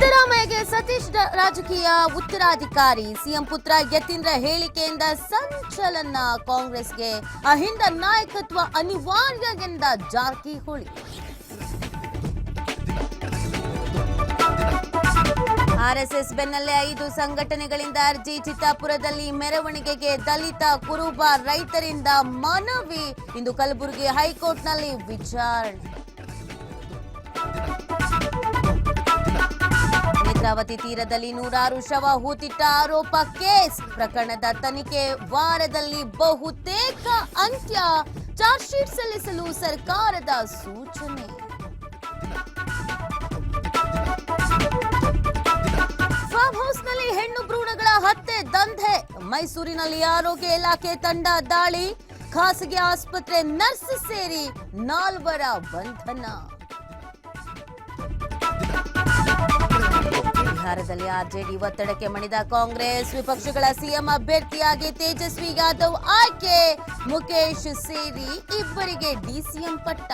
ಸಿದ್ದರಾಮಯ್ಯಗೆ ಸತೀಶ್ ರಾಜಕೀಯ ಉತ್ತರಾಧಿಕಾರಿ ಸಿಎಂ ಪುತ್ರ ಯತೀಂದ್ರ ಹೇಳಿಕೆಯಿಂದ ಸಂಚಲನ. ಕಾಂಗ್ರೆಸ್ಗೆ ಅಹಿಂದ ನಾಯಕತ್ವ ಅನಿವಾರ್ಯ ಎಂದ ಜಾರಕಿಹೊಳಿ. ಆರ್ಎಸ್ಎಸ್ ಬೆನ್ನಲ್ಲೇ 5 ಸಂಘಟನೆಗಳಿಂದ ಅರ್ಜಿ. ಚಿತ್ತಾಪುರದಲ್ಲಿ ಮೆರವಣಿಗೆಗೆ ದಲಿತ ಕುರುಬ ರೈತರಿಂದ ಮನವಿ. ಇಂದು ಕಲಬುರಗಿ ಹೈಕೋರ್ಟ್ನಲ್ಲಿ ವಿಚಾರಣೆ. ನೇತ್ರಾವತಿ ತೀರದಲ್ಲಿ 100 ಶವ ಹೂತಿಟ್ಟ ಆರೋಪ ಕೇಸ್. ಪ್ರಕರಣದ ತನಿಖೆ ವಾರದಲ್ಲಿ ಬಹುತೇಕ ಅಂತ್ಯ. ಚಾರ್ಜ್ ಶೀಟ್ ಸಲ್ಲಿಸಲು ಸರ್ಕಾರದ ಸೂಚನೆ. ಫಾರ್ಮ್ ಹೌಸ್ನಲ್ಲಿ ಹೆಣ್ಣು ಭ್ರೂಣಗಳ ಹತ್ಯೆ ದಂಧೆ. ಮೈಸೂರಿನಲ್ಲಿ ಆರೋಗ್ಯ ಇಲಾಖೆ ತಂಡ ದಾಳಿ. ಖಾಸಗಿ ಆಸ್ಪತ್ರೆ ನರ್ಸ್ ಸೇರಿ 4 ಬಂಧನ. ಬಿಹಾರದಲ್ಲಿ ಆರ್ಜೆಡಿ ಒತ್ತಡಕ್ಕೆ ಮಣಿದ ಕಾಂಗ್ರೆಸ್. ವಿಪಕ್ಷಗಳ ಸಿಎಂ ಅಭ್ಯರ್ಥಿಯಾಗಿ ತೇಜಸ್ವಿ ಯಾದವ್ ಆಯ್ಕೆ. ಮುಖೇಶ್ ಸೇರಿ 2 ಡಿಸಿಎಂ ಪಟ್ಟ.